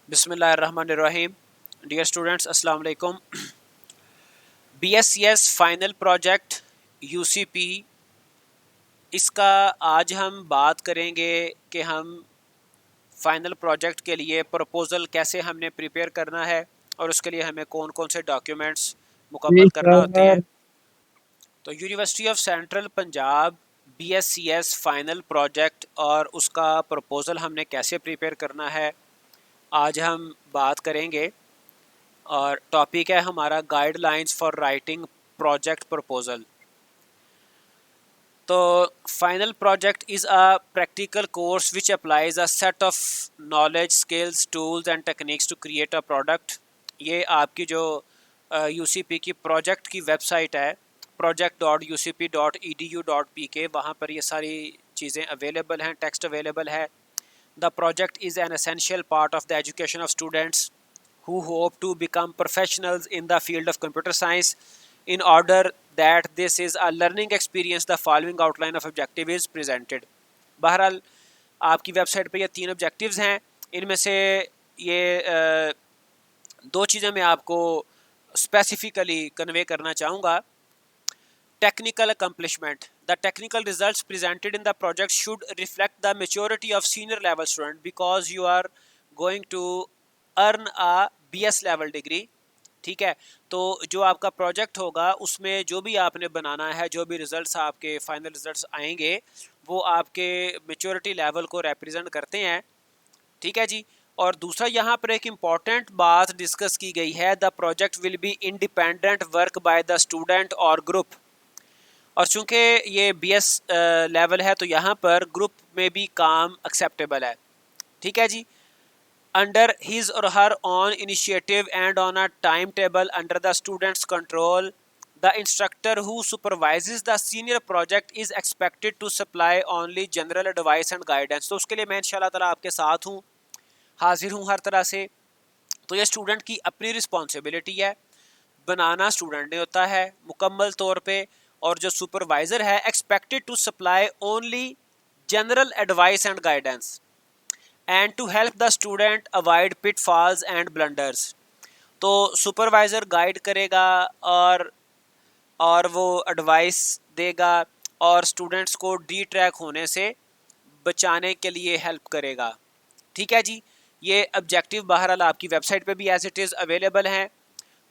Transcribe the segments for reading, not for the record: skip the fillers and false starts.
बिस्मिल्लाहिर्रहमानिर्रहीम। Dear students, अस्सलाम वालेकुम। BScs फाइनल प्रोजेक्ट UCP, इसका आज हम बात करेंगे कि हम फाइनल प्रोजेक्ट के लिए प्रपोज़ल कैसे हमने प्रिपेयर करना है और उसके लिए हमें कौन कौन से डॉक्यूमेंट्स जी मुकम्मल करना होते हैं। सर। तो university of central Punjab BScs final project और उसका प्रपोज़ल हमने कैसे प्रिपेयर करना है, आज हम बात करेंगे। और टॉपिक है हमारा guidelines for writing project proposal. तो final project is a practical course which applies a set of knowledge, skills, tools and techniques to create a product. ये आपकी जो UCP की प्रोजेक्ट की वेबसाइट है, project.ucp.edu.pk, वहाँ पर ये सारी चीज़ें अवेलेबल हैं, टेक्स्ट अवेलेबल है। The project is an essential part of the education of students who hope to become professionals in the field of computer science. In order that this is a learning experience, the following outline of objective is presented. बहरहाल आपकी website पे ये 3 objectives हैं। इनमें से ये दो चीज़ें मैं आपको स्पेसिफिकली कन्वे करना चाहूँगा। Technical accomplishment. The technical results presented in the project should reflect the maturity of senior level student because you are going to earn a BS level degree. ठीक है, तो जो आपका प्रोजेक्ट होगा उसमें जो भी आपने बनाना है, जो भी रिजल्ट्स आपके फाइनल रिजल्ट्स आएंगे, वो आपके मेच्योरिटी लेवल को रिप्रेजेंट करते हैं। ठीक है जी। और दूसरा यहाँ पर एक इम्पॉर्टेंट बात डिस्कस की गई है, the project will be independent work by the student और ग्रुप। और चूंकि ये BS लेवल है तो यहाँ पर ग्रुप में भी काम एक्सेप्टेबल है। ठीक है जी। Under his or her own initiative and on a time table under the students control, the instructor who supervises the senior project is expected to supply only general advice and guidance. तो उसके लिए मैं इंशाल्लाह ताला आपके साथ हूँ, हाजिर हूँ हर तरह से। तो ये स्टूडेंट की अपनी रिस्पॉन्सिबिलिटी है, बनाना स्टूडेंट ने होता है मुकम्मल तौर पे। और जो सुपरवाइजर है expected to supply only general advice and guidance and to help the student avoid pitfalls and blunders. तो सुपरवाइजर गाइड करेगा और वो एडवाइस देगा और स्टूडेंट्स को डी ट्रैक होने से बचाने के लिए हेल्प करेगा। ठीक है जी। ये ऑब्जेक्टिव बहरहाल आपकी वेबसाइट पे भी एज इट इज़ अवेलेबल हैं।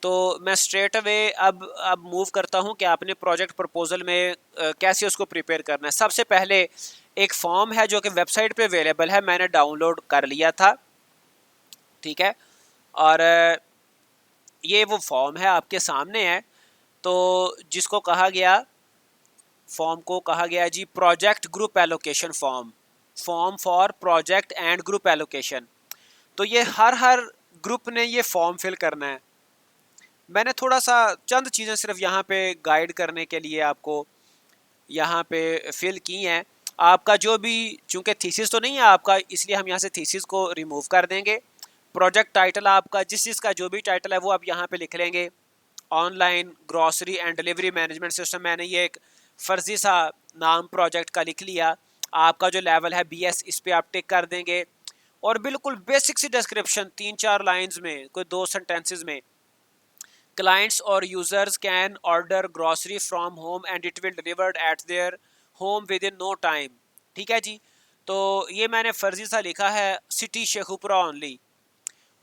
तो मैं स्ट्रेट अवे अब मूव करता हूँ कि आपने प्रोजेक्ट प्रपोजल में कैसे उसको प्रिपेयर करना है। सबसे पहले एक फॉर्म है जो कि वेबसाइट पे अवेलेबल है, मैंने डाउनलोड कर लिया था। ठीक है। और ये वो फॉर्म है आपके सामने है। तो जिसको कहा गया, फॉर्म को कहा गया जी project group allocation form, form for project and group allocation. तो ये हर ग्रुप ने ये फॉर्म फिल करना है। मैंने थोड़ा सा चंद चीज़ें सिर्फ यहाँ पे गाइड करने के लिए आपको यहाँ पे फिल की हैं। आपका जो भी, चूँकि थीसिस तो नहीं है आपका, इसलिए हम यहाँ से थीसिस को रिमूव कर देंगे। प्रोजेक्ट टाइटल आपका जिस चीज़ का जो भी टाइटल है वो आप यहाँ पे लिख लेंगे। Online grocery and delivery management system, मैंने ये एक फ़र्जी सा नाम प्रोजेक्ट का लिख लिया। आपका जो लेवल है BS, इस पर आप टिक कर देंगे। और बिल्कुल बेसिक सी डिस्क्रिप्शन 3-4 लाइंस में, कोई 2 सेंटेंसेस में, clients or users can order grocery from home and it will delivered at their home within no time। ठीक है जी। तो ये मैंने फर्जी सा लिखा है, सिटी शेखुपुरा ओनली।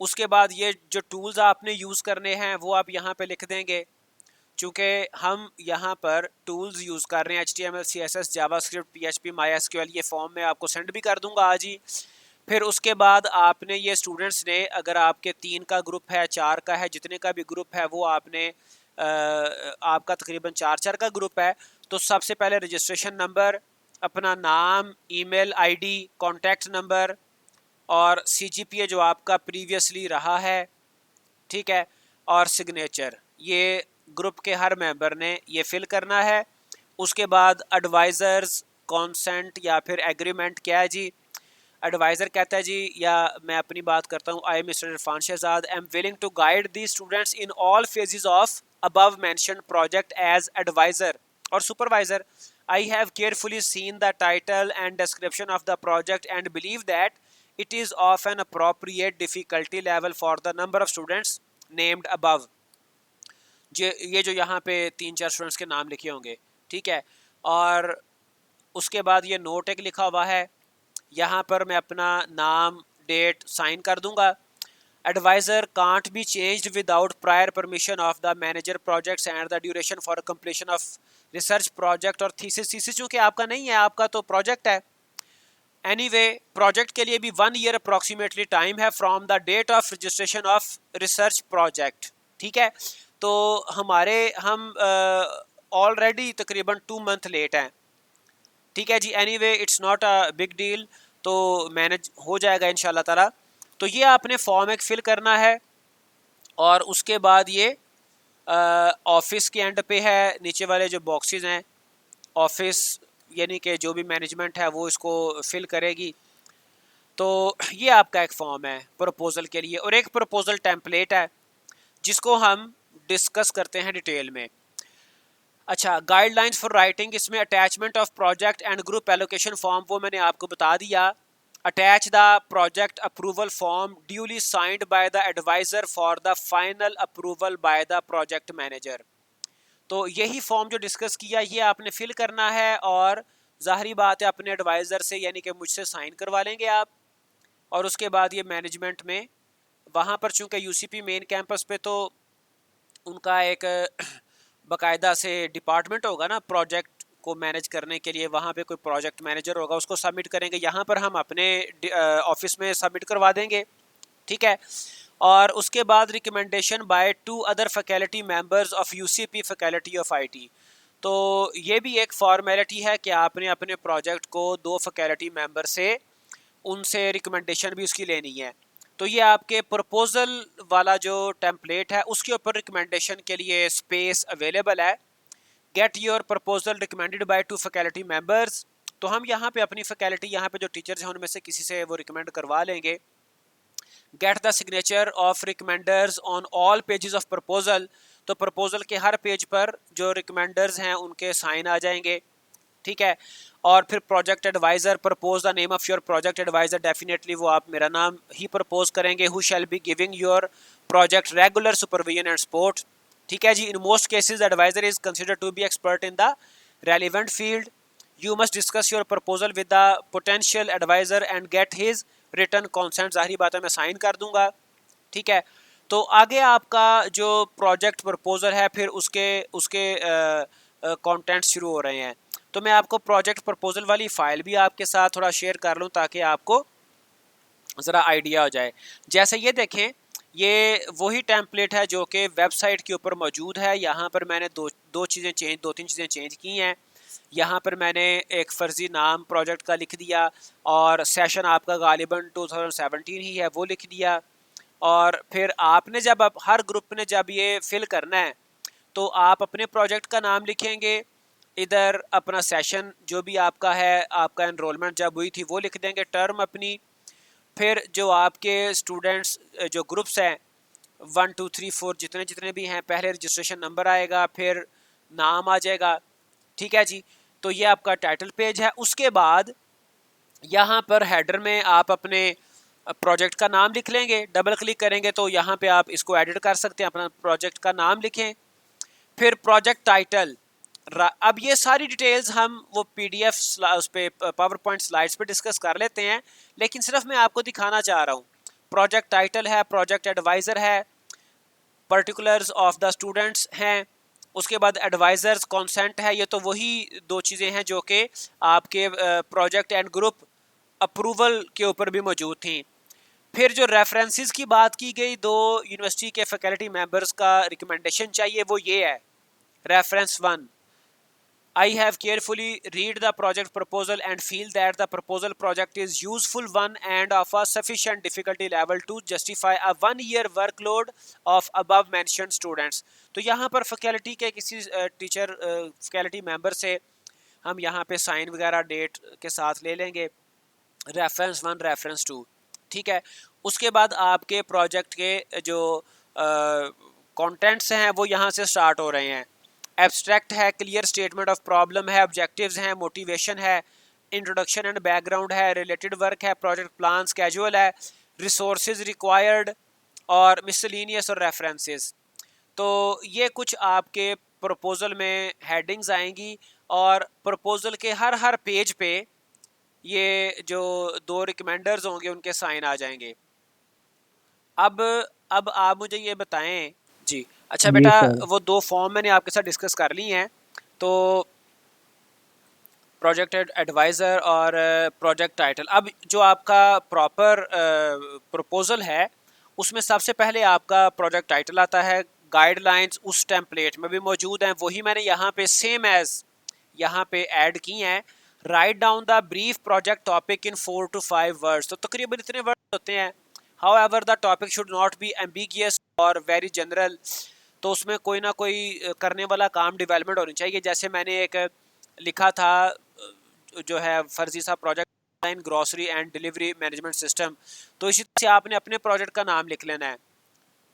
उसके बाद ये जो टूल्स आपने यूज़ करने हैं वो आप यहाँ पे लिख देंगे। चूँकि हम यहाँ पर टूल्स यूज़ कर रहे हैं HTML, CSS, JavaScript, PHP, MySQL, ये फॉर्म मैं आपको सेंड भी कर दूँगा आज ही। फिर उसके बाद आपने ये स्टूडेंट्स ने, अगर आपके 3 का ग्रुप है, 4 का है, जितने का भी ग्रुप है वो आपने आपका तकरीबन 4-4 का ग्रुप है, तो सबसे पहले रजिस्ट्रेशन नंबर, अपना नाम, ईमेल आईडी, कॉन्टैक्ट नंबर और CGPA जो आपका प्रीवियसली रहा है। ठीक है। और सिग्नेचर, ये ग्रुप के हर मेंबर ने ये फिल करना है। उसके बाद एडवाइज़र्स कॉन्सेंट या फिर एग्रीमेंट क्या है जी। एडवाइज़र कहता है जी, या मैं अपनी बात करता हूँ, I mister Irfan Shahzad am willing to guide the students in all phases of above mentioned project as advisor or supervisor. I have carefully seen the title and description of the project and believe that it is of an appropriate difficulty level for the number of students named above। ये जो यहाँ पे 3-4 students के नाम लिखे होंगे, ठीक है। और उसके बाद ये नोट एक लिखा हुआ है, यहाँ पर मैं अपना नाम डेट साइन कर दूंगा। Adviser can't be changed without prior permission of the manager projects and the duration for completion of research project और थीसिस चूँकि आपका नहीं है, आपका तो प्रोजेक्ट है। एनीवे प्रोजेक्ट के लिए भी 1 ईयर अप्रॉक्सीमेटली टाइम है from the date of registration of research project, ठीक है। तो हम ऑलरेडी तकरीबन 2 मंथ लेट हैं, ठीक है जी। Anyway it's not a big deal, तो मैनेज हो जाएगा इंशाल्लाह ताला। तो ये आपने फॉर्म एक फिल करना है और उसके बाद ये ऑफिस के एंड पे है, नीचे वाले जो बॉक्सेस हैं ऑफिस यानी कि जो भी मैनेजमेंट है वो इसको फिल करेगी। तो ये आपका एक फॉर्म है प्रपोज़ल के लिए, और एक प्रपोज़ल टेम्पलेट है जिसको हम डिस्कस करते हैं डिटेल में। अच्छा, गाइडलाइंस फॉर राइटिंग, इसमें attachment of project and group allocation form वो मैंने आपको बता दिया। Attach the project approval form duly signed by the adviser for the final approval by the project manager. तो यही फॉर्म जो डिस्कस किया ये आपने फिल करना है, और ज़ाहरी बात है अपने एडवाइज़र से यानी कि मुझसे साइन करवा लेंगे आप। और उसके बाद ये मैनेजमेंट में वहाँ पर चूँकि यूसीपी मेन कैंपस पे तो उनका एक बाकायदा से डिपार्टमेंट होगा ना प्रोजेक्ट को मैनेज करने के लिए, वहाँ पे कोई प्रोजेक्ट मैनेजर होगा, उसको सबमिट करेंगे। यहाँ पर हम अपने ऑफिस में सबमिट करवा देंगे, ठीक है। और उसके बाद recommendation bye 2 other faculty members of UCP faculty of IT. तो ये भी एक फॉर्मेलिटी है कि आपने अपने प्रोजेक्ट को 2 फैकल्टी मेंबर से उनसे रिकमेंडेशन भी उसकी लेनी है। तो ये आपके प्रपोज़ल वाला जो टेम्पलेट है उसके ऊपर रिकमेंडेशन के लिए स्पेस अवेलेबल है। Get your proposal recommended by 2 faculty members. तो हम यहाँ पे अपनी फैकल्टी, यहाँ पे जो टीचर्स हैं उनमें से किसी से वो रिकमेंड करवा लेंगे। Get the signature of रिकमेंडर्स on all pages of proposal. तो प्रपोजल के हर पेज पर जो रिकमेंडर्स हैं उनके साइन आ जाएंगे, ठीक है। और फिर project advisor, propose the name of your project advisor, definitely वो आप मेरा नाम ही प्रपोज करेंगे। Who shall be giving your project regular supervision and support, ठीक है जी। In most cases advisor is considered to be expert in the relevant field. You must discuss your proposal with the potential advisor and get his return consent. ज़ाहिर बात है मैं sign कर दूंगा, ठीक है। तो आगे आपका जो प्रोजेक्ट प्रपोजल है फिर उसके उसके कंटेंट शुरू हो रहे हैं। तो मैं आपको प्रोजेक्ट प्रपोजल वाली फ़ाइल भी आपके साथ थोड़ा शेयर कर लूँ ताकि आपको ज़रा आइडिया हो जाए। जैसे ये देखें, ये वही टेम्पलेट है जो कि वेबसाइट के ऊपर मौजूद है। यहाँ पर मैंने दो तीन चीज़ें चेंज की हैं। यहाँ पर मैंने एक फ़र्ज़ी नाम प्रोजेक्ट का लिख दिया, और सेशन आपका गालिबन 2017 ही है वो लिख दिया। और फिर आपने जब अब हर ग्रुप ने जब ये फिल करना है तो आप अपने प्रोजेक्ट का नाम लिखेंगे, इधर अपना सेशन जो भी आपका है, आपका एनरोलमेंट जब हुई थी वो लिख देंगे, टर्म अपनी। फिर जो आपके स्टूडेंट्स जो ग्रुप्स हैं 1 2 3 4 जितने जितने भी हैं, पहले रजिस्ट्रेशन नंबर आएगा, फिर नाम आ जाएगा, ठीक है जी। तो ये आपका टाइटल पेज है। उसके बाद यहाँ पर हेडर में आप अपने प्रोजेक्ट का नाम लिख लेंगे, डबल क्लिक करेंगे तो यहाँ पे आप इसको एडिट कर सकते हैं, अपना प्रोजेक्ट का नाम लिखें। फिर प्रोजेक्ट टाइटल, अब ये सारी डिटेल्स हम वो पीडीएफ उस पर पावर पॉइंट स्लाइड्स पे डिस्कस कर लेते हैं, लेकिन सिर्फ मैं आपको दिखाना चाह रहा हूँ। प्रोजेक्ट टाइटल है, प्रोजेक्ट एडवाइज़र है, पर्टिकुलर्स ऑफ द स्टूडेंट्स हैं, उसके बाद एडवाइज़र्स कॉन्सेंट है। ये तो वही 2 चीज़ें हैं जो कि आपके प्रोजेक्ट एंड ग्रुप अप्रूवल के ऊपर भी मौजूद थी। फिर जो रेफरेंसेस की बात की गई, 2 यूनिवर्सिटी के फैकल्टी मेंबर्स का रिकमेंडेशन चाहिए, वो ये है। Reference 1, I have carefully read the project proposal and feel that the proposal project is useful one and of a sufficient difficulty level to justify a 1-year workload of above mentioned students। तो यहाँ पर faculty के किसी teacher faculty member से हम यहाँ पे sign वगैरह डेट के साथ ले लेंगे, रेफरेंस 1 रेफरेंस 2, ठीक है। उसके बाद आपके प्रोजेक्ट के जो कंटेंट्स हैं वो यहाँ से स्टार्ट हो रहे हैं। एब्स्ट्रैक्ट है, क्लियर स्टेटमेंट ऑफ प्रॉब्लम है, ऑब्जेक्टिव्स हैं, मोटिवेशन है, इंट्रोडक्शन एंड बैकग्राउंड है, रिलेटेड वर्क है, प्रोजेक्ट प्लान स्केड्यूल है, रिसोर्सेज रिक्वायर्ड और मिसलिनियस और रेफरेंसेस। तो ये कुछ आपके प्रपोजल में हेडिंग्स आएंगी और प्रपोजल के हर हर पेज पे ये जो 2 रिकमेंडर्स होंगे उनके साइन आ जाएंगे। अब आप मुझे ये बताएं जी। अच्छा जी बेटा, सर। वो 2 फॉर्म मैंने आपके साथ डिस्कस कर ली हैं, तो प्रोजेक्ट एडवाइज़र और प्रोजेक्ट टाइटल। अब जो आपका प्रॉपर प्रपोजल है उसमें सबसे पहले आपका प्रोजेक्ट टाइटल आता है। गाइडलाइंस उस टेम्पलेट में भी मौजूद हैं, वही मैंने यहाँ पे सेम एज यहाँ पे ऐड की हैं। Write down the brief project topic in 4 to 5 words. तो तकरीबन इतने वर्ड होते हैं। However the topic should not be ambiguous और वेरी जनरल। तो उसमें कोई ना कोई करने वाला काम डेवलपमेंट होनी चाहिए। जैसे मैंने एक लिखा था जो है फर्जी सा project in grocery and delivery management system. तो इसी तरह से आपने अपने प्रोजेक्ट का नाम लिख लेना है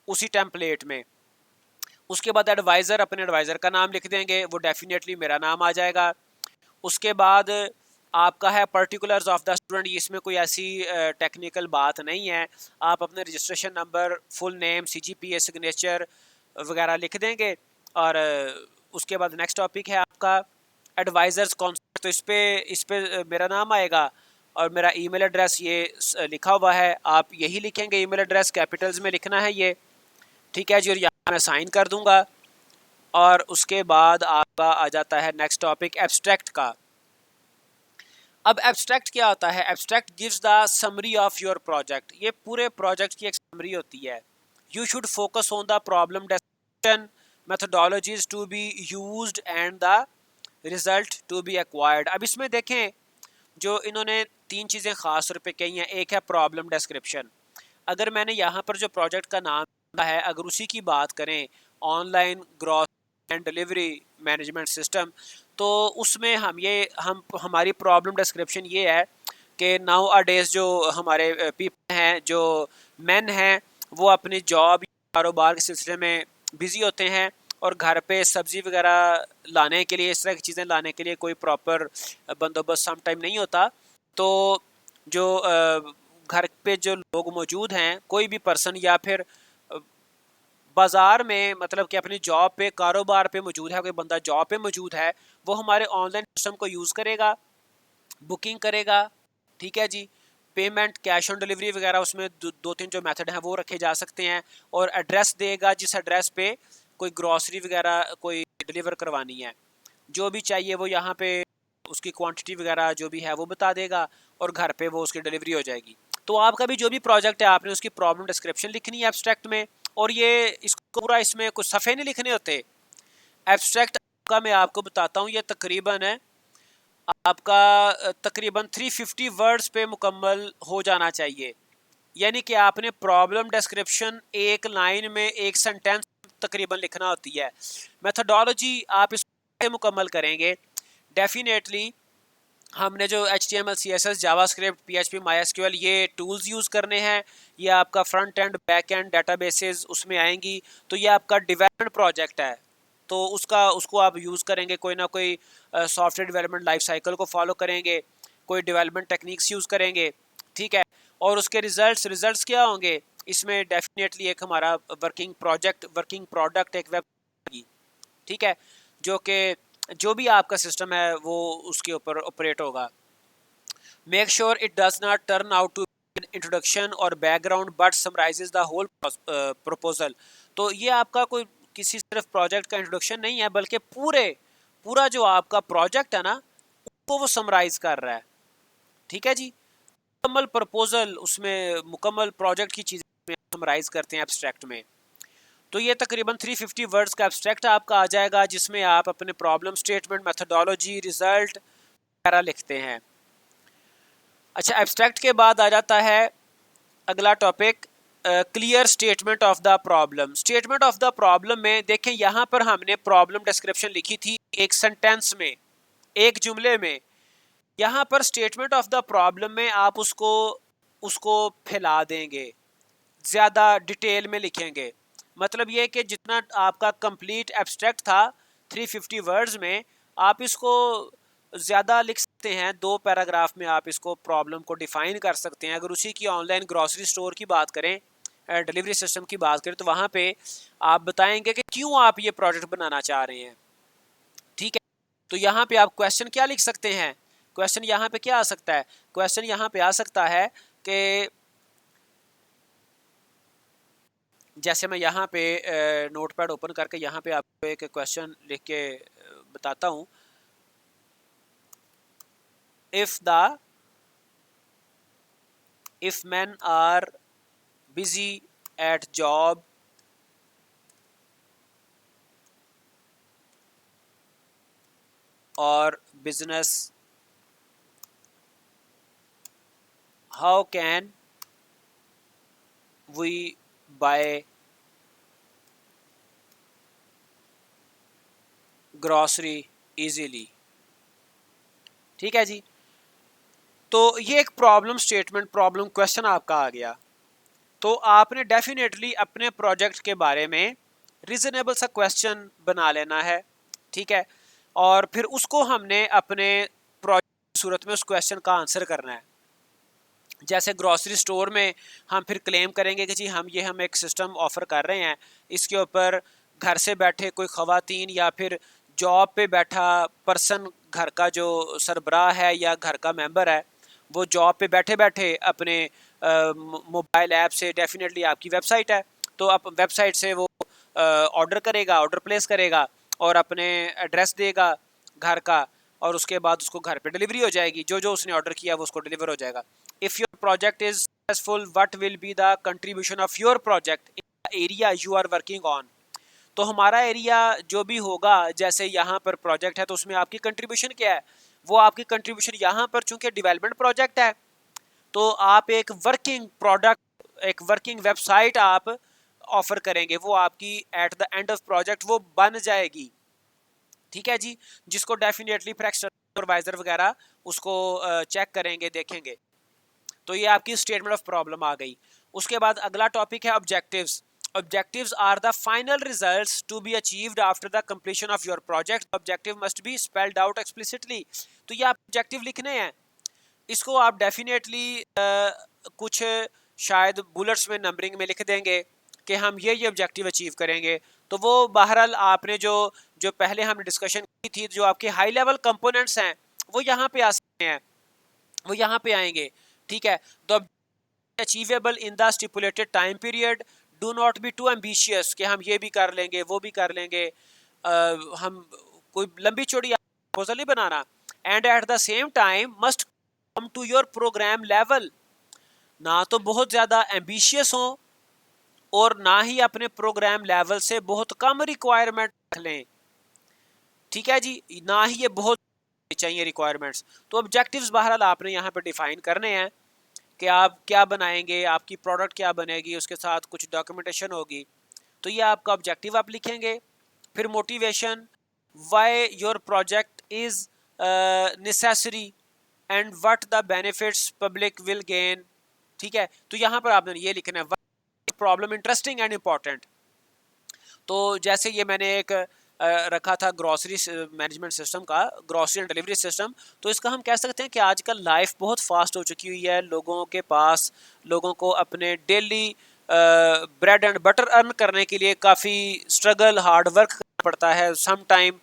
उसी टेम्पलेट में। उसके बाद एडवाइज़र, अपने एडवाइज़र का नाम लिख देंगे, वो डेफिनेटली मेरा नाम आ जाएगा। उसके बाद आपका है पर्टिकुलर्स ऑफ द स्टूडेंट। इसमें कोई ऐसी टेक्निकल बात नहीं है। आप अपने registration number, full name, CGPA, signature वगैरह लिख देंगे। और उसके बाद नेक्स्ट टॉपिक है आपका एडवाइज़र्स कॉन्सेप्ट। तो इस पे मेरा नाम आएगा और मेरा ईमेल एड्रेस ये लिखा हुआ है। आप यही लिखेंगे, ईमेल एड्रेस कैपिटल्स में लिखना है ये, ठीक है जी। और यहाँ मैं साइन कर दूंगा। और उसके बाद आपका आ जाता है नेक्स्ट टॉपिक एब्स्ट्रैक्ट का। अब एब्स्ट्रैक्ट क्या होता है? Abstract gives the summary of your project. ये पूरे प्रोजेक्ट की एक समरी होती है। You should focus on the problem description, methodologies to be used and the result to be acquired. अब इसमें देखें, जो इन्होंने 3 चीज़ें ख़ास तौर पे कही हैं। एक है प्रॉब्लम डिस्क्रिप्शन। अगर मैंने यहाँ पर जो प्रोजेक्ट का नाम है, अगर उसी की बात करें, online gross and delivery management system, तो उसमें हम हमारी प्रॉब्लम डिस्क्रिप्शन ये है कि नाउ अ डेज जो हमारे पीपल हैं, जो मेन हैं, वो अपनी जॉब कारोबार के सिलसिले में बिज़ी होते हैं और घर पे सब्ज़ी वगैरह लाने के लिए, इस तरह की चीज़ें लाने के लिए कोई प्रॉपर बंदोबस्त सम टाइम नहीं होता। तो जो घर पे जो लोग मौजूद हैं, कोई भी पर्सन या फिर बाज़ार में, मतलब कि अपनी जॉब पे, कारोबार पे मौजूद है, कोई बंदा जॉब पे मौजूद है, वो हमारे ऑनलाइन सिस्टम को यूज़ करेगा, बुकिंग करेगा, ठीक है जी। पेमेंट कैश ऑन डिलीवरी वगैरह, उसमें 2-3 जो मेथड हैं वो रखे जा सकते हैं। और एड्रेस देगा, जिस एड्रेस पे कोई ग्रॉसरी वगैरह कोई डिलीवर करवानी है, जो भी चाहिए वो यहाँ पे उसकी क्वांटिटी वगैरह जो भी है वो बता देगा और घर पे वो उसकी डिलीवरी हो जाएगी। तो आपका भी जो भी प्रोजेक्ट है, आपने उसकी प्रॉब्लम डिस्क्रिप्शन लिखनी है एब्स्ट्रैक्ट में। और ये इसको पूरा, इसमें कुछ सफ़े नहीं लिखने होते। एब्स्ट्रैक्ट का मैं आपको बताता हूँ, ये तकरीबन है आपका तकरीबन 350 वर्ड्स पे मुकम्मल हो जाना चाहिए। यानी कि आपने प्रॉब्लम डिस्क्रिप्शन एक लाइन में, एक सेंटेंस तकरीबन लिखना होती है। मेथोडोलॉजी आप इसको मुकम्मल करेंगे डेफिनेटली। हमने जो HTML, CSS, JavaScript, PHP, MySQL ये टूल्स यूज़ करने हैं। ये आपका front end, back and databases उसमें आएंगी। तो ये आपका डेवलपमेंट प्रोजेक्ट है, तो उसको आप यूज़ करेंगे। कोई ना कोई सॉफ्टवेयर डेवलपमेंट लाइफ साइकिल को फॉलो करेंगे, कोई डेवलपमेंट टेक्निक्स यूज़ करेंगे, ठीक है। और उसके रिजल्ट्स क्या होंगे? इसमें डेफिनेटली एक हमारा वर्किंग प्रोडक्ट एक वेब, ठीक है, जो कि जो भी आपका सिस्टम है वो उसके ऊपर ऑपरेट होगा। Make sure it does not turn out to introduction और background but summarises the whole proposal. तो ये आपका कोई किसी सिर्फ प्रोजेक्ट का इंट्रोडक्शन नहीं है, बल्कि पूरा जो आपका प्रोजेक्ट है ना, उसको वो समराइज कर रहा है, ठीक है जी। मुकम्मल प्रपोजल, उसमें मुकम्मल प्रोजेक्ट की चीज़ें समराइज करते हैं एब्स्ट्रैक्ट में। तो ये तकरीबन 350 वर्ड्स का एब्स्ट्रैक्ट आपका आ जाएगा, जिसमें आप अपने प्रॉब्लम स्टेटमेंट, मेथोडोलॉजी, रिजल्ट वगैरह लिखते हैं। अच्छा, एब्स्ट्रैक्ट के बाद आ जाता है अगला topic, clear statement of the problem. Statement of the problem में देखें, यहाँ पर हमने प्रॉब्लम डिस्क्रिप्शन लिखी थी एक सेंटेंस में, एक जुमले में। यहाँ पर स्टेटमेंट ऑफ द प्रॉब्लम में आप उसको फैला देंगे, ज़्यादा डिटेल में लिखेंगे। मतलब ये कि जितना आपका कंप्लीट एब्स्ट्रैक्ट था 350 वर्ड्स में, आप इसको ज़्यादा लिख सकते सकते हैं, 2 पैराग्राफ में आप इसको प्रॉब्लम को डिफाइन कर सकते हैं। अगर उसी की ऑनलाइन ग्रॉसरी स्टोर की बात करें, डिलीवरी सिस्टम की बात करें, तो वहाँ पे आप बताएंगे कि क्यों आप ये प्रोडक्ट बनाना चाह रहे हैं। ठीक है, तो यहाँ पे आप क्वेश्चन क्या लिख सकते हैं, क्वेश्चन यहाँ पे क्या आ सकता है, क्वेश्चन यहाँ पे आ सकता है कि जैसे मैं यहाँ पे नोटपैड ओपन करके यहाँ पे आपको एक क्वेश्चन लिख के बताता हूँ। if men are busy at job or business, how can we buy grocery easily. ठीक है जी, तो ये एक प्रॉब्लम स्टेटमेंट, प्रॉब्लम क्वेश्चन आपका आ गया। तो आपने डेफिनेटली अपने प्रोजेक्ट के बारे में रीजनेबल सा क्वेश्चन बना लेना है। ठीक है, और फिर उसको हमने अपने प्रोजेक्ट की सूरत में उस क्वेश्चन का आंसर करना है। जैसे ग्रॉसरी स्टोर में हम फिर क्लेम करेंगे कि जी हम एक सिस्टम ऑफर कर रहे हैं, इसके ऊपर घर से बैठे कोई ख़वातीन या फिर जॉब पे बैठा पर्सन, घर का जो सरबराह है या घर का मेंबर है, वो जॉब पे बैठे बैठे अपने मोबाइल ऐप से, डेफिनेटली आपकी वेबसाइट है तो आप वेबसाइट से वो ऑर्डर करेगा, ऑर्डर प्लेस करेगा और अपने एड्रेस देगा घर का, और उसके बाद उसको घर पे डिलीवरी हो जाएगी। जो जो उसने ऑर्डर किया वो उसको डिलीवर हो जाएगा। If your project is successful, what will be the contribution of your project in the area you are working on. तो हमारा एरिया जो भी होगा, जैसे यहाँ पर प्रोजेक्ट है तो उसमें आपकी कंट्रीब्यूशन क्या है, वो आपकी कंट्रीब्यूशन यहाँ पर चूंकि डेवलपमेंट प्रोजेक्ट है तो आप एक वर्किंग प्रोडक्ट, एक वर्किंग वेबसाइट आप ऑफर करेंगे, वो आपकी at the end of project वो बन जाएगी। ठीक है जी, जिसको डेफिनेटली फिर सुपरवाइजर वगैरह उसको चेक करेंगे, देखेंगे। तो ये आपकी स्टेटमेंट ऑफ प्रॉब्लम आ गई। उसके बाद अगला टॉपिक है objectives. Objectives are the final results to be achieved after the completion of your project. Objective must be spelled out explicitly. तो ये आप ऑब्जेक्टिव लिखने हैं, इसको आप डेफिनेटली कुछ शायद बुलेट्स में नंबरिंग में लिख देंगे कि हम ये ऑब्जेक्टिव अचीव करेंगे। तो वो बहरहाल आपने जो जो पहले हमने डिस्कशन की थी, जो आपके हाई लेवल कंपोनेंट्स हैं वो यहाँ पे आ सकते हैं, वो यहाँ पे आएंगे। ठीक है, तो achievable in the stipulated time period, do not be too ambitious कि हम ये भी कर लेंगे वो भी कर लेंगे, हम कोई लंबी चौड़ी प्रपोजल नहीं बनाना। And at the same time must come to your program level, ना तो बहुत ज़्यादा एम्बिशियस हो और ना ही अपने प्रोग्राम लेवल से बहुत कम रिक्वायरमेंट रख लें। ठीक है जी, ना ही ये बहुत चाहिए रिक्वायरमेंट्स। तो ऑब्जेक्टिव्स बहरहाल आपने यहाँ पर डिफाइन करने हैं कि आप क्या बनाएंगे, आपकी प्रोडक्ट क्या बनेगी, उसके साथ कुछ डॉक्यूमेंटेशन होगी। तो ये आपका ऑब्जेक्टिव आप लिखेंगे। फिर motivation, why your project is necessary and what the benefits public will gain. ठीक है, तो यहाँ पर आपने ये लिखना है, प्रॉब्लम इंटरेस्टिंग एंड इम्पॉर्टेंट। तो जैसे ये मैंने एक रखा था ग्रॉसरी मैनेजमेंट सिस्टम का, ग्रॉसरी एंड डिलीवरी सिस्टम, तो इसका हम कह सकते हैं कि आजकल लाइफ बहुत फास्ट हो चुकी हुई है। लोगों के पास, लोगों को अपने daily bread and butter earn करने के लिए काफ़ी स्ट्रगल, हार्ड वर्क करना पड़ता है। सम टाइम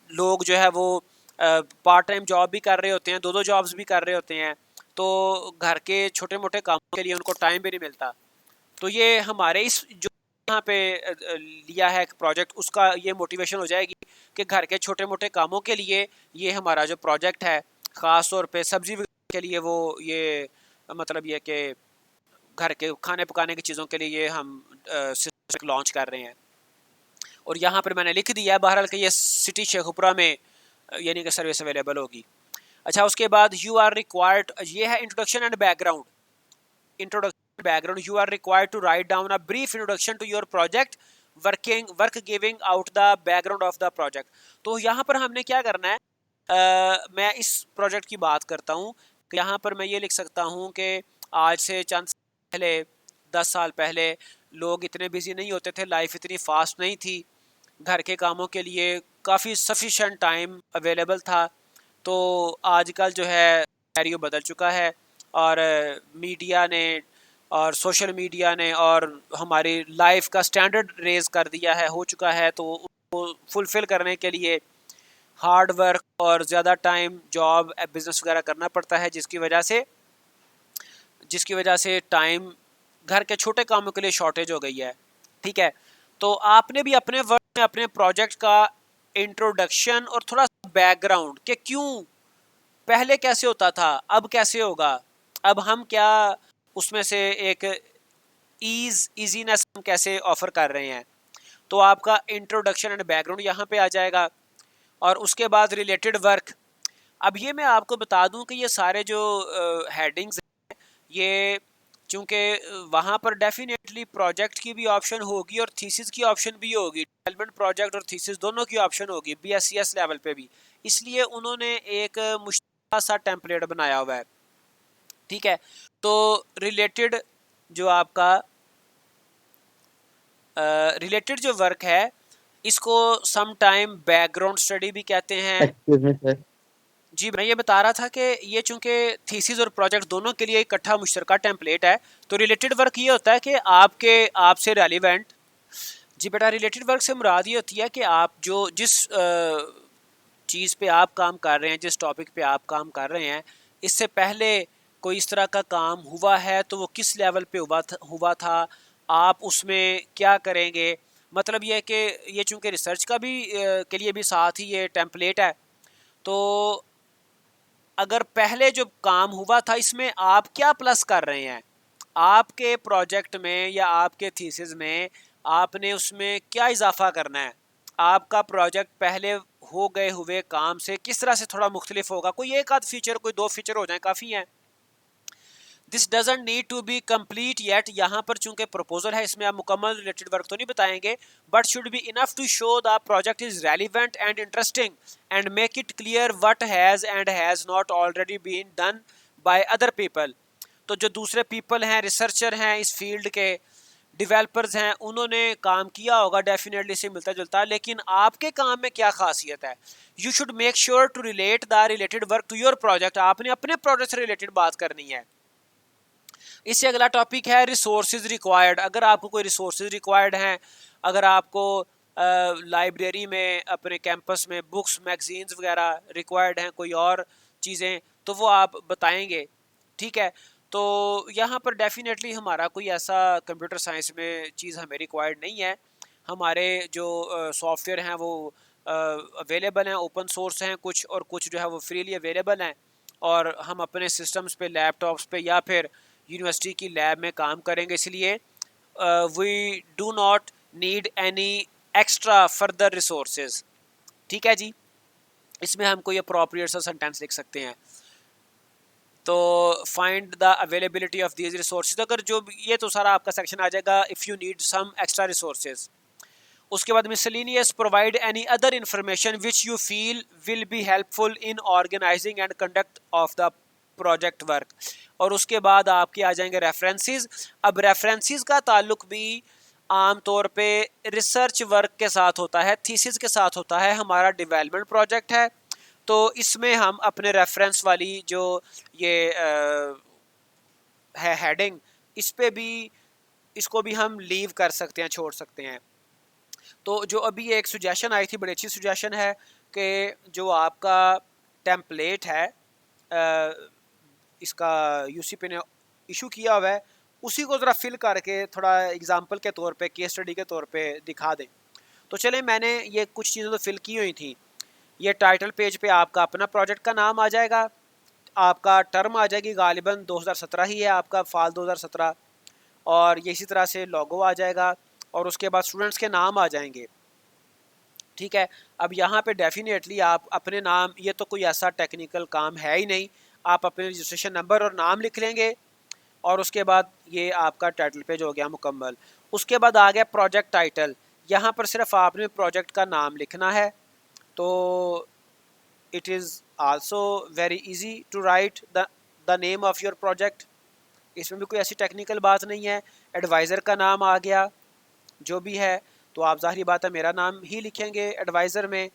लोग जो है वो पार्ट टाइम जॉब भी कर रहे होते हैं, 2-2 जॉब्स भी कर रहे होते हैं, तो घर के छोटे मोटे कामों के लिए उनको टाइम भी नहीं मिलता। तो ये हमारे इस जो यहाँ पे लिया है प्रोजेक्ट, उसका ये मोटिवेशन हो जाएगी कि घर के छोटे मोटे कामों के लिए ये हमारा जो प्रोजेक्ट है, ख़ास तौर पे सब्जी के लिए, वो ये मतलब ये कि घर के खाने पकाने की चीज़ों के लिए ये हम सिस्टम लॉन्च कर रहे हैं। और यहाँ पर मैंने लिख दिया है बहरहाल कि ये सिटी शेखुपुरा में यानी कि सर्विस अवेलेबल होगी। अच्छा, उसके बाद यू आर रिक्वायर्ड, ये है introduction and background. Introduction background, you are required to write down a brief introduction to your project, work giving out the background of the project। तो यहाँ पर हमने क्या करना है, मैं इस प्रोजेक्ट की बात करता हूँ कि यहाँ पर मैं ये लिख सकता हूँ कि आज से चंद साल पहले, 10 साल पहले लोग इतने बिजी नहीं होते थे, लाइफ इतनी फास्ट नहीं थी, घर के कामों के लिए काफ़ी सफिशेंट टाइम अवेलेबल था। तो आजकल जो है सिनेरियो बदल चुका है, और मीडिया ने और सोशल मीडिया ने और हमारी लाइफ का स्टैंडर्ड रेज कर दिया है, हो चुका है। तो उसको फुलफ़िल करने के लिए हार्ड वर्क और ज़्यादा टाइम जॉब बिज़नेस वगैरह करना पड़ता है, जिसकी वजह से टाइम घर के छोटे कामों के लिए शॉर्टेज हो गई है। ठीक है, तो आपने भी अपने वर्क में अपने प्रोजेक्ट का इंट्रोडक्शन और थोड़ा बैकग्राउंड कि क्यों, पहले कैसे होता था, अब कैसे होगा, अब हम क्या उसमें से एक इजीनेस हम कैसे ऑफर कर रहे हैं, तो आपका इंट्रोडक्शन एंड बैकग्राउंड यहाँ पे आ जाएगा। और उसके बाद रिलेटेड वर्क। अब ये मैं आपको बता दूं कि ये सारे जो हेडिंग्स हैं, ये चूँकि वहाँ पर डेफिनेटली प्रोजेक्ट की भी ऑप्शन होगी और थीसिस की ऑप्शन भी होगी, डेवलपमेंट प्रोजेक्ट और थीसिस दोनों की ऑप्शन होगी BSc लेवल पे भी। इसलिए उन्होंने एक मुश्किल सा टेम्पलेट बनाया हुआ है। ठीक है, तो रिलेटेड जो आपका रिलेटेड जो वर्क है, इसको सम टाइम बैकग्राउंड स्टडी भी कहते हैं। Excuse me sir. जी, मैं ये बता रहा था कि ये चूंकि थीसिस और प्रोजेक्ट दोनों के लिए इकट्ठा मुश्तरका टेम्पलेट है, तो रिलेटेड वर्क ये होता है कि आपसे रेलिवेंट। जी बेटा, रिलेटेड वर्क से मुराद ये होती है कि आप जो जिस चीज़ पे आप काम कर रहे हैं, जिस टॉपिक पे आप काम कर रहे हैं, इससे पहले कोई इस तरह का काम हुआ है तो वो किस लेवल पे हुआ था, आप उसमें क्या करेंगे। मतलब ये है कि ये चूँकि रिसर्च का भी के लिए भी साथ ही ये टेम्पलेट है, तो अगर पहले जो काम हुआ था इसमें आप क्या प्लस कर रहे हैं, आपके प्रोजेक्ट में या आपके थीसिस में आपने उसमें क्या इजाफा करना है, आपका प्रोजेक्ट पहले हो गए हुए काम से किस तरह से थोड़ा मुख्तलिफ होगा। कोई एक आध फीचर, कोई दो फीचर हो जाए काफ़ी हैं। This doesn't need to be complete yet. यहाँ पर चूंकि प्रपोजल है, इसमें आप मुकम्मल रिलेटेड वर्क तो नहीं बताएंगे, but should be enough to show the project is relevant and interesting and make it clear what has and has not already been done by other people. तो जो दूसरे पीपल हैं, रिसर्चर हैं, इस field के डेवलपर्स हैं, उन्होंने काम किया होगा डेफिनेटली से मिलता जुलता, लेकिन आपके काम में क्या खासियत है। You should make sure to relate the related work to your project. आपने अपने प्रोजेक्ट से रिलेटेड बात करनी है। इससे अगला टॉपिक है रिसोर्सेज रिक्वायर्ड। अगर आपको कोई रिसोर्सेज रिक्वायर्ड हैं, अगर आपको लाइब्रेरी में अपने कैंपस में बुक्स मैगजीन्स वगैरह रिक्वायर्ड हैं, कोई और चीज़ें, तो वो आप बताएंगे। ठीक है, तो यहाँ पर डेफिनेटली हमारा कोई ऐसा कंप्यूटर साइंस में चीज़ हमें रिक्वायर्ड नहीं है। हमारे जो सॉफ्टवेयर हैं वो अवेलेबल हैं, ओपन सोर्स हैं कुछ, और कुछ जो है वो फ्रीली अवेलेबल हैं, और हम अपने सिस्टम्स पे, लैपटॉप्स पे या फिर यूनिवर्सिटी की लैब में काम करेंगे। इसलिए we do not need any extra further resources. ठीक है जी, इसमें हम कोई अप्रोप्रिएट सा सेंटेंस लिख सकते हैं। तो find the availability of these resources, अगर जो ये तो सारा आपका सेक्शन आ जाएगा if you need some extra resources. उसके बाद miscellaneous, provide any other information which you feel will be helpful in organizing and conduct of the project work. और उसके बाद आपके आ जाएंगे रेफरेंसेस। अब रेफरेंसेस का ताल्लुक भी आम तौर पे रिसर्च वर्क के साथ होता है, थीसिस के साथ होता है। हमारा डेवलपमेंट प्रोजेक्ट है, तो इसमें हम अपने रेफरेंस वाली जो ये है हेडिंग, इस पे भी, इसको भी हम लीव कर सकते हैं, छोड़ सकते हैं। तो जो अभी एक सुजेशन आई थी, बड़ी अच्छी सुजेशन है कि जो आपका टेम्पलेट है इसका यूसीपी ने इशू किया हुआ है, उसी को ज़रा फिल करके थोड़ा एग्जांपल के तौर पे, केस स्टडी के तौर पे दिखा दें। तो चले, मैंने ये कुछ चीज़ें तो फिल की हुई थी। ये टाइटल पेज पे आपका अपना प्रोजेक्ट का नाम आ जाएगा, आपका टर्म आ जाएगी, गालिबन 2017 ही है आपका, फाल 2017, और ये इसी तरह से लोगो आ जाएगा, और उसके बाद स्टूडेंट्स के नाम आ जाएंगे। ठीक है, अब यहाँ पे डेफिनेटली आप अपने नाम, ये तो कोई ऐसा टेक्निकल काम है ही नहीं, आप अपने रजिस्ट्रेशन नंबर और नाम लिख लेंगे, और उसके बाद ये आपका टाइटल पेज हो गया मुकम्मल। उसके बाद आ गया प्रोजेक्ट टाइटल। यहाँ पर सिर्फ आपने प्रोजेक्ट का नाम लिखना है। तो it is also very easy to write the name of your project. इसमें भी कोई ऐसी टेक्निकल बात नहीं है। एडवाइज़र का नाम आ गया जो भी है, तो आप ज़ाहिर बात है मेरा नाम ही लिखेंगे एडवाइज़र में।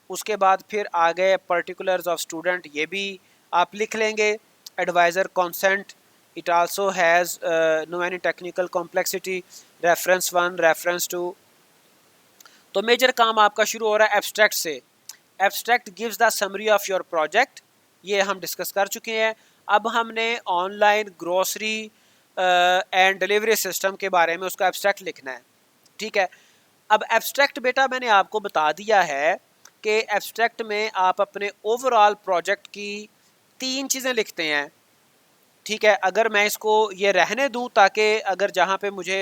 उसके बाद फिर आ गए पर्टिकुलर्स ऑफ स्टूडेंट, ये भी आप लिख लेंगे। Adviser consent, it also has no any technical complexity. Reference 1, reference 2। तो मेजर काम आपका शुरू हो रहा है एब्स्ट्रैक्ट से। Abstract gives the summary of your project, ये हम डिस्कस कर चुके हैं। अब हमने online grocery and delivery system के बारे में उसका एब्स्ट्रैक्ट लिखना है, ठीक है। अब एब्स्ट्रैक्ट बेटा मैंने आपको बता दिया है कि एब्स्ट्रैक्ट में आप अपने ओवरऑल प्रोजेक्ट की 3 चीज़ें लिखते हैं, ठीक है। अगर मैं इसको ये रहने दूं ताकि अगर जहाँ पे मुझे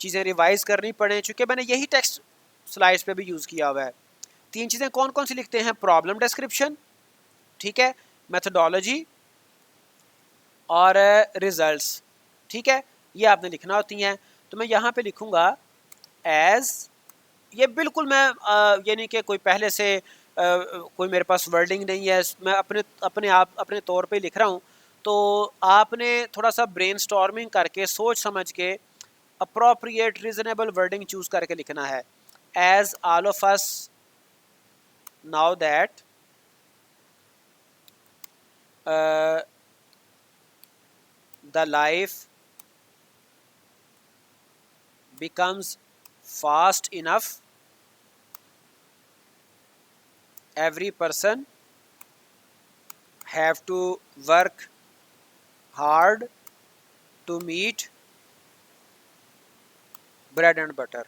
चीज़ें रिवाइज करनी पड़े, चूँकि मैंने यही टेक्स्ट स्लाइड्स पे भी यूज़ किया हुआ है। 3 चीज़ें कौन कौन सी लिखते हैं? प्रॉब्लम डिस्क्रिप्शन, ठीक है, मेथडोलॉजी और रिजल्ट्स, ठीक है, ये आपने लिखना होती हैं। तो मैं यहाँ पे लिखूँगा एज, ये बिल्कुल मैं ये नहीं कि कोई पहले से कोई मेरे पास वर्डिंग नहीं है, मैं अपने तौर पे लिख रहा हूँ। तो आपने थोड़ा सा ब्रेनस्टॉर्मिंग करके सोच समझ के अप्रोप्रिएट रीजनेबल वर्डिंग चूज करके लिखना है। As all of us now that the life becomes fast enough, every person have to work hard to meet bread and butter.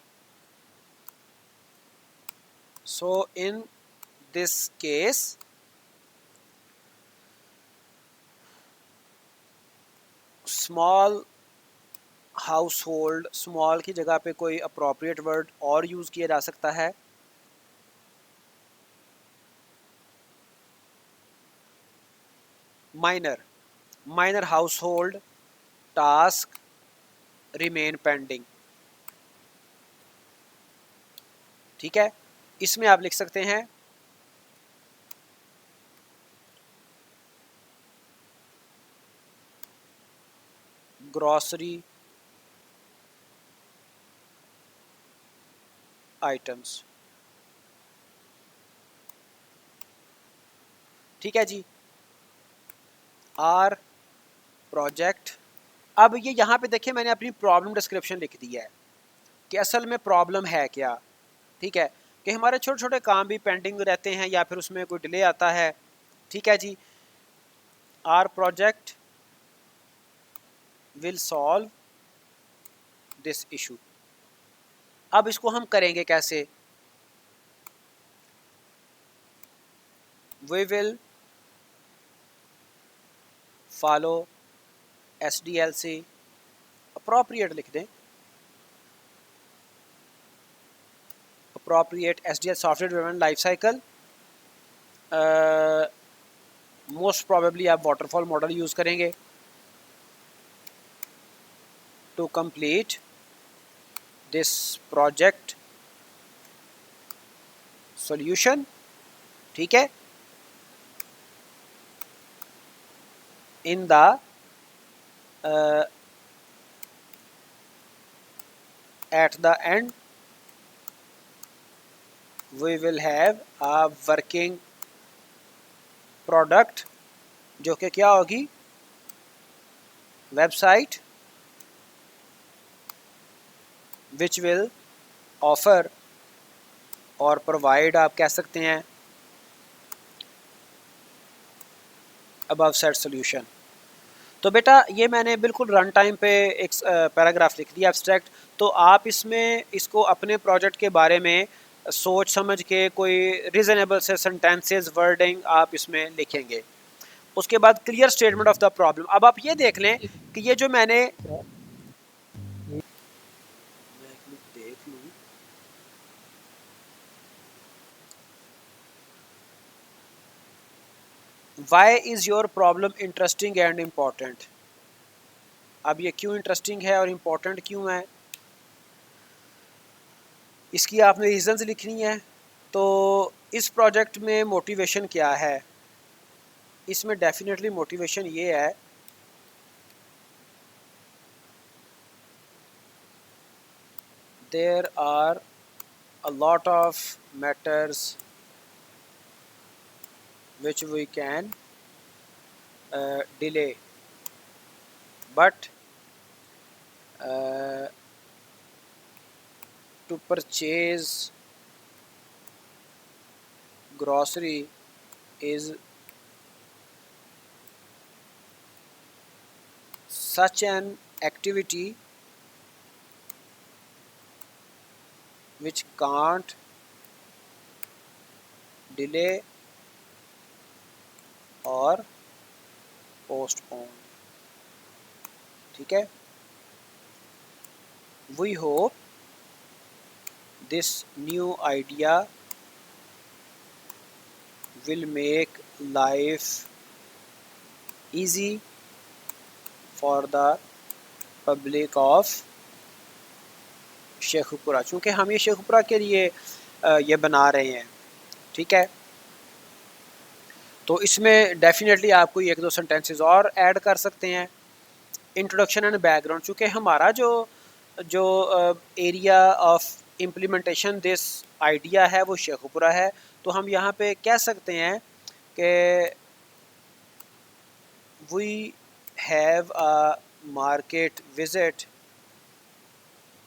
So in this case, small household, small की जगह पे कोई appropriate word और use किया जा सकता है। minor household task remain pending, ठीक है। इसमें आप लिख सकते हैं ग्रॉसरी आइटम्स, ठीक है जी। आर प्रोजेक्ट, अब ये यहाँ पे देखिए मैंने अपनी प्रॉब्लम डिस्क्रिप्शन लिख दी है कि असल में प्रॉब्लम है क्या, ठीक है, कि हमारे छोटे छोटे काम भी पेंडिंग रहते हैं या फिर उसमें कोई डिले आता है, ठीक है जी। Our project will solve this issue. अब इसको हम करेंगे कैसे? We will follow SDLC, appropriate लिख दें, appropriate SDL software development life cycle. Most probably आप वाटरफॉल मॉडल यूज़ करेंगे to complete this project solution, ठीक है। In the at the end we will have a working product, जो कि क्या होगी? वेबसाइट which will offer और provide, आप कह सकते हैं, above said solution। तो बेटा ये मैंने बिल्कुल रन टाइम पे एक पैराग्राफ लिख दिया एब्स्ट्रैक्ट। तो आप इसमें इसको अपने प्रोजेक्ट के बारे में सोच समझ के कोई रीजनेबल से सेंटेंसेस वर्डिंग आप इसमें लिखेंगे। उसके बाद clear statement of the problem. अब आप ये देख लें कि ये जो मैंने देख लूँ, why is your problem interesting and important. अब ये क्यों इंटरेस्टिंग है और इम्पॉर्टेंट क्यों है, इसकी आपने रीजंस लिखनी है। तो इस प्रोजेक्ट में मोटिवेशन क्या है? इसमें डेफिनेटली मोटिवेशन ये है there are a lot of matters which we can delay, but to purchase grocery is such an activity which can't delay or postpone. ठीक है, we hope this new idea will make life easy for the public of Sheikhupura, चूँकि हम ये शेखुपुरा के लिए ये बना रहे हैं। ठीक है, तो इसमें डेफिनेटली आप कोई एक दो सेंटेंसेस और ऐड कर सकते हैं। इंट्रोडक्शन एंड बैकग्राउंड, चूँकि हमारा जो area of implementation this idea है वो शेखुपुरा है, तो हम यहाँ पे कह सकते हैं कि we have a market visit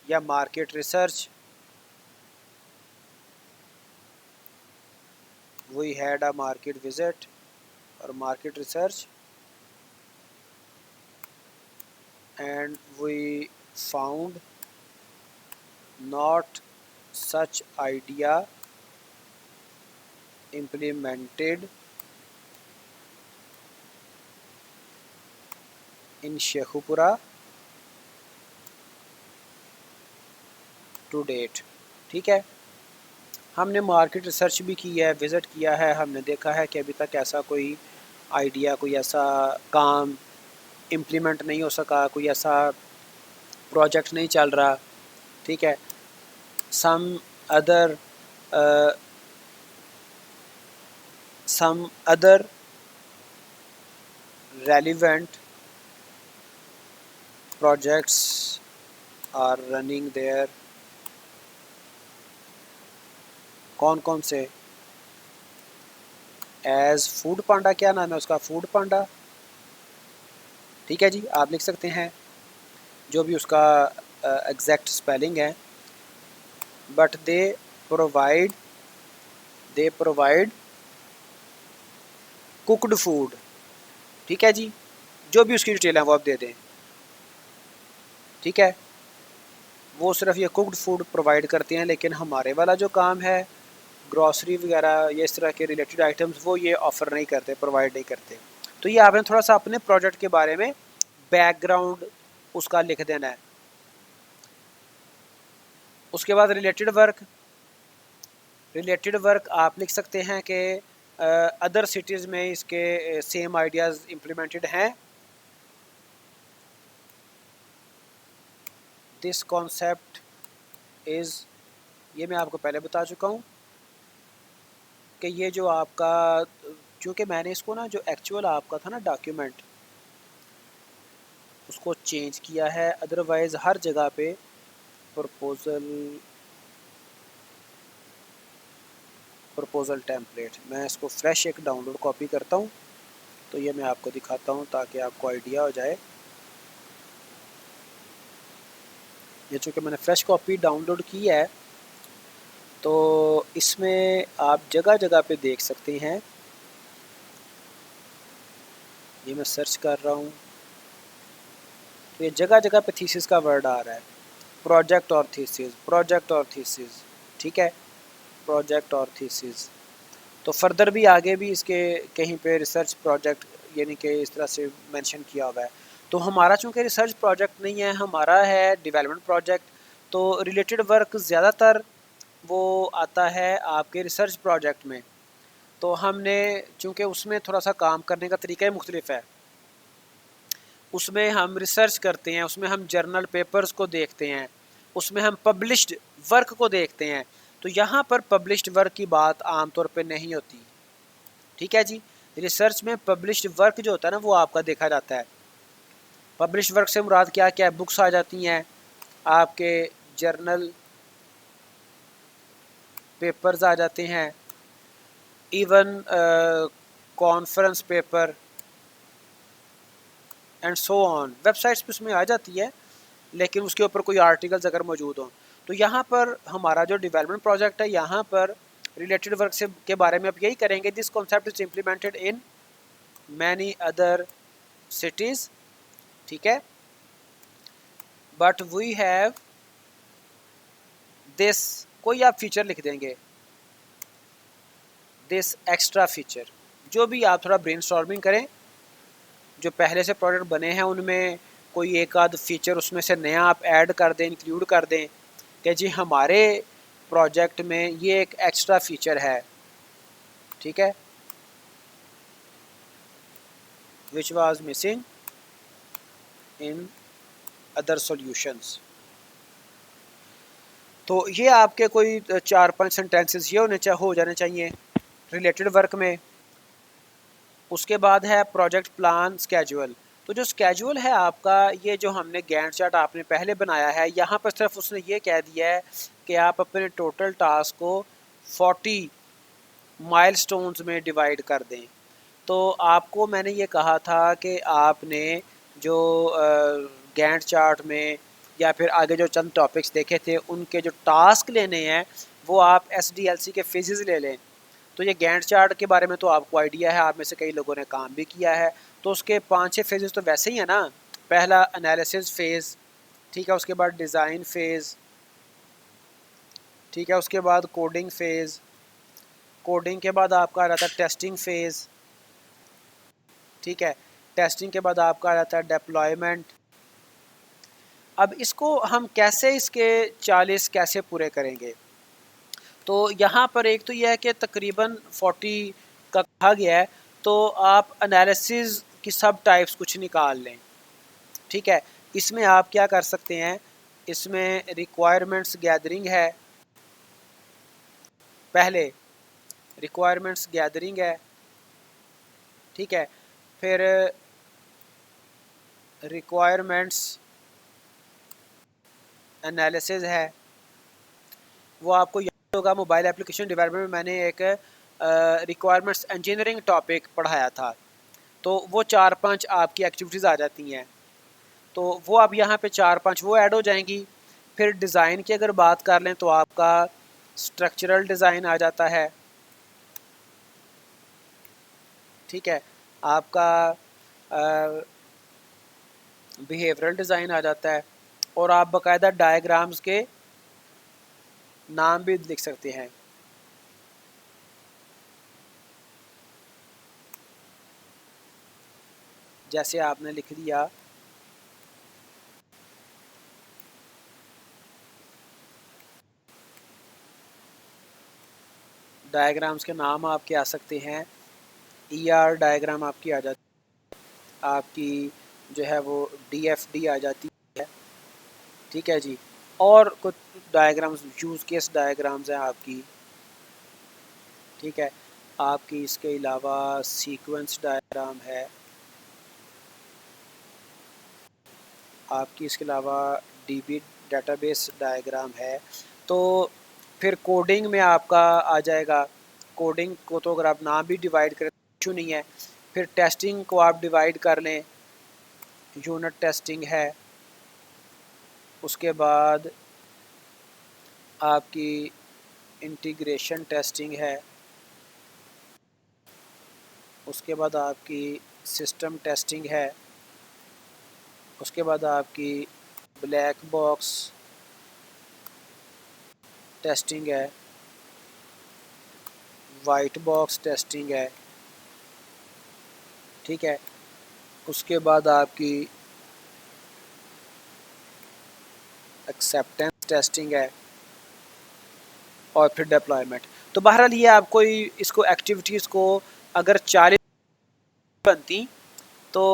या market research, we had a market visit और market research and we found not such idea implemented in Sheikhupura to date. ठीक है, हमने मार्केट रिसर्च भी की है, विज़िट किया है, हमने देखा है कि अभी तक ऐसा कोई आइडिया, कोई ऐसा काम इम्प्लीमेंट नहीं हो सका, कोई ऐसा प्रोजेक्ट नहीं चल रहा। ठीक है, some other relevant projects are running there। कौन कौन से? एज फूड पांडा, क्या नाम है उसका, फूड पांडा। ठीक है जी, आप लिख सकते हैं जो भी उसका एग्जैक्ट स्पेलिंग है, but they provide cooked food. ठीक है जी, जो भी उसकी डिटेल है वो आप दे दें। ठीक है, वो सिर्फ ये कुकड फूड प्रोवाइड करते हैं, लेकिन हमारे वाला जो काम है ग्रॉसरी वगैरह ये इस तरह के रिलेटेड आइटम्स वो ये ऑफ़र नहीं करते, प्रोवाइड नहीं करते। तो ये आपने थोड़ा सा अपने प्रोजेक्ट के बारे में बैकग्राउंड उसका लिख देना है। उसके बाद रिलेटेड वर्क आप लिख सकते हैं कि अदर सिटीज़ में इसके सेम आइडियाज़ इम्प्लीमेंटेड हैं। दिस कॉन्सेप्ट इज़, ये मैं आपको पहले बता चुका हूँ कि ये जो आपका, क्योंकि मैंने इसको ना जो एक्चुअल आपका था ना डॉक्यूमेंट, उसको चेंज किया है, अदरवाइज़ हर जगह पे प्रपोज़ल टेम्पलेट, मैं इसको फ्रेश एक डाउनलोड कॉपी करता हूँ, तो ये मैं आपको दिखाता हूँ ताकि आपको आइडिया हो जाए। ये चूँकि मैंने फ्रेश कॉपी डाउनलोड की है, तो इसमें आप जगह जगह पे देख सकते हैं। ये मैं सर्च कर रहा हूँ, तो ये जगह जगह पे थीसिस का वर्ड आ रहा है, प्रोजेक्ट और थीसिस। ठीक है, प्रोजेक्ट और थीसिस। तो फर्दर भी आगे भी इसके कहीं पे रिसर्च प्रोजेक्ट यानी कि इस तरह से मेंशन किया हुआ है। तो हमारा चूँकि रिसर्च प्रोजेक्ट नहीं है, हमारा है डेवलपमेंट प्रोजेक्ट, तो रिलेटेड वर्क ज़्यादातर वो आता है आपके रिसर्च प्रोजेक्ट में। तो हमने चूँकि उसमें थोड़ा सा काम करने का तरीका ही मुख्तलिफ है, उसमें हम रिसर्च करते हैं, उसमें हम जर्नल पेपर्स को देखते हैं, उसमें हम पब्लिश्ड वर्क को देखते हैं। तो यहाँ पर पब्लिश्ड वर्क की बात आमतौर पे नहीं होती। ठीक है जी, रिसर्च में पब्लिश्ड वर्क जो होता है ना वो आपका देखा जाता है। पब्लिश्ड वर्क से मुराद क्या क्या है, बुक्स आ जाती हैं, आपके जर्नल पेपर्स आ जाते हैं, even conference paper and so on. Websites पे उसमें आ जाती है, लेकिन उसके ऊपर कोई आर्टिकल्स अगर मौजूद हों। तो यहाँ पर हमारा जो डेवलपमेंट प्रोजेक्ट है, यहाँ पर रिलेटेड वर्क से के बारे में अब यही करेंगे। This concept is implemented in many other cities, ठीक है, बट वी हैव दिस, कोई आप फीचर लिख देंगे, दिस एक्स्ट्रा फीचर, जो भी आप थोड़ा ब्रेनस्टॉर्मिंग करें, जो पहले से प्रोडक्ट बने हैं उनमें कोई एक आध फीचर उसमें से नया आप ऐड कर दें, इंक्लूड कर दें कि जी हमारे प्रोजेक्ट में ये एक एक्स्ट्रा फीचर है, ठीक है, which was missing in other solutions. तो ये आपके कोई 4-5 सेंटेंसेस ये हो जाने चाहिए रिलेटेड वर्क में। उसके बाद है प्रोजेक्ट प्लान स्केड्यूल। तो जो स्केड्यूल है आपका, ये जो हमने गैंट चार्ट आपने पहले बनाया है, यहाँ पर सिर्फ उसने ये कह दिया है कि आप अपने टोटल टास्क को 40 माइलस्टोन्स में डिवाइड कर दें। तो आपको मैंने ये कहा था कि आपने जो गैंट चार्ट में या फिर आगे जो चंद टॉपिक्स देखे थे, उनके जो टास्क लेने हैं वो आप SDLC के फेजेस ले लें। तो ये गैंट चार्ट के बारे में तो आपको आइडिया है, आप में से कई लोगों ने काम भी किया है। तो उसके 5-6 फेजेस तो वैसे ही है ना। पहला एनालिसिस फेज़, ठीक है, उसके बाद डिज़ाइन फेज़, ठीक है, उसके बाद कोडिंग फेज़, कोडिंग के बाद आपका आ जाता है टेस्टिंग फेज़, ठीक है, टेस्टिंग के बाद आपका आ जाता है डेप्लॉयमेंट। अब इसको हम कैसे इसके 40 कैसे पूरे करेंगे? तो यहाँ पर एक तो यह है कि तकरीबन 40 का कहा गया है, तो आप एनालिसिस की सब टाइप्स कुछ निकाल लें, ठीक है। इसमें आप क्या कर सकते हैं, इसमें रिक्वायरमेंट्स गैदरिंग है, पहले रिक्वायरमेंट्स गैदरिंग है, ठीक है, फिर रिक्वायरमेंट्स एनालिसिस है। वो आपको याद होगा मोबाइल एप्लीकेशन डेवलपमेंट में मैंने एक रिक्वायरमेंट्स इंजीनियरिंग टॉपिक पढ़ाया था, तो वो 4-5 आपकी एक्टिविटीज़ आ जाती हैं। तो वो अब यहाँ पे 4-5 वो ऐड हो जाएंगी। फिर डिज़ाइन की अगर बात कर लें तो आपका स्ट्रक्चरल डिज़ाइन आ जाता है, ठीक है, आपका बिहेवियरल डिज़ाइन आ जाता है, और आप बाकायदा डायग्राम्स के नाम भी लिख सकते हैं। जैसे आपने लिख दिया डायग्राम्स के नाम आपके आ सकते हैं, ER डायग्राम आपकी आ जाती है, आपकी जो है वो DFD आ जाती है, ठीक है जी, और कुछ डायग्राम्स यूज़ केस डायग्राम्स हैं आपकी, ठीक है, आपकी इसके अलावा सीक्वेंस डायग्राम है, आपकी इसके अलावा DB डेटाबेस डायग्राम है। तो फिर कोडिंग में आपका आ जाएगा, कोडिंग को तो अगर आप ना भी डिवाइड करें तो इशू नहीं है। फिर टेस्टिंग को आप डिवाइड कर लें, यूनिट टेस्टिंग है, उसके बाद आपकी इंटीग्रेशन टेस्टिंग है, उसके बाद आपकी सिस्टम टेस्टिंग है, उसके बाद आपकी ब्लैक बॉक्स टेस्टिंग है, वाइट बॉक्स टेस्टिंग है, ठीक है, उसके बाद आपकी एक्सेप्टेंस टेस्टिंग है, और फिर डिप्लॉयमेंट। तो बहरहाल ये आपको इसको एक्टिविटीज़ को अगर 40 बनती तो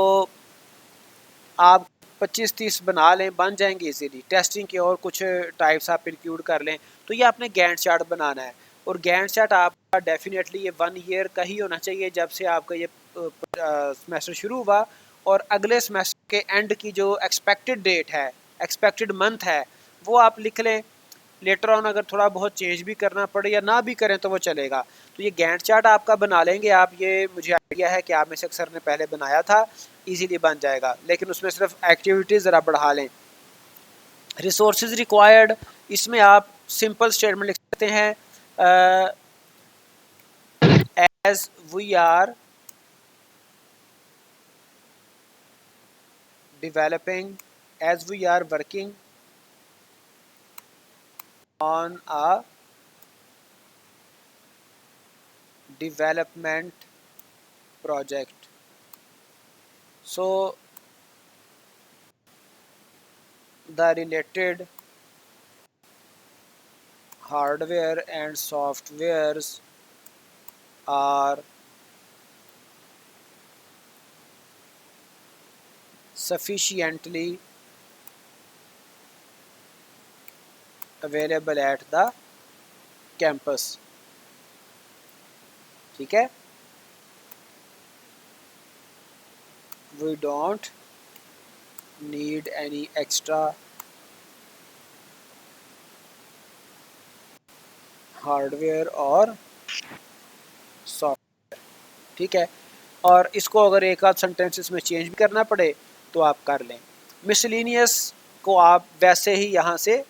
आप 25-30 बना लें, बन जाएंगे इजीली। टेस्टिंग के और कुछ टाइप्स आप इंक्लूड कर लें। तो ये आपने गैंट चार्ट बनाना है, और गैंट चार्ट आपका डेफिनेटली ये 1 ईयर का ही होना चाहिए जब से आपका ये सेमेस्टर शुरू हुआ, और अगले सेमेस्टर के एंड की जो एक्सपेक्टेड डेट है, एक्सपेक्टेड मंथ है, वो आप लिख लें। लेटर ऑन अगर थोड़ा बहुत चेंज भी करना पड़े या ना भी करें तो वो चलेगा। तो ये गैंट चार्ट आपका बना लेंगे आप, ये मुझे आइडिया है कि आप में से अक्सर ने पहले बनाया था, इजीली बन जाएगा, लेकिन उसमें सिर्फ एक्टिविटीज़ ज़रा बढ़ा लें। रिसोर्सेज रिक्वायर्ड, इसमें आप सिंपल स्टेटमेंट लिख सकते हैं, as we are developing, as we are working on a development project, so the related hardware and softwares are sufficiently available at the campus। ठीक है, we don't need any extra hardware और software. ठीक है, और इसको अगर एक आध सेंटेंसेस में चेंज भी करना पड़े तो आप कर लें। मिसलिनियस को आप वैसे ही यहाँ से,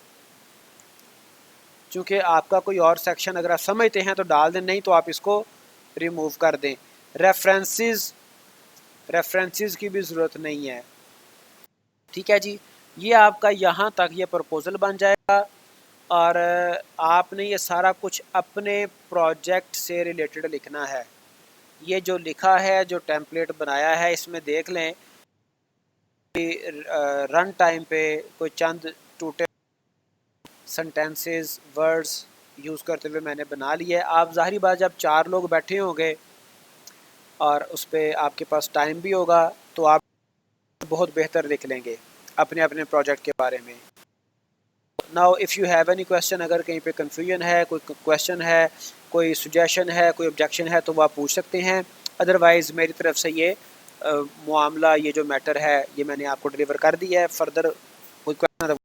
चूँकि आपका कोई और सेक्शन अगर आप समझते हैं तो डाल दें, नहीं तो आप इसको रिमूव कर दें। रेफरेंसेस की भी ज़रूरत नहीं है। ठीक है जी, ये आपका यहाँ तक ये प्रपोज़ल बन जाएगा और आपने ये सारा कुछ अपने प्रोजेक्ट से रिलेटेड लिखना है। ये जो लिखा है, जो टेम्पलेट बनाया है, इसमें देख लें कि रन टाइम पे कोई चंद टूटे सेंटेंसेस वर्ड्स यूज़ करते हुए मैंने बना लिया है। आप ज़ाहिर बात जब 4 लोग बैठे होंगे और उस पर आपके पास टाइम भी होगा तो आप बहुत बेहतर लिख लेंगे अपने अपने प्रोजेक्ट के बारे में। Now if you have any question, अगर कहीं पे कंफ्यूजन है, कोई क्वेश्चन है, कोई सुजेशन है, कोई ऑब्जेक्शन है तो वो आप पूछ सकते हैं। अदरवाइज़ मेरी तरफ से ये मामला, ये जो मैटर है, ये मैंने आपको डिलीवर कर दिया है। फर्दर कोई क्वेश्चन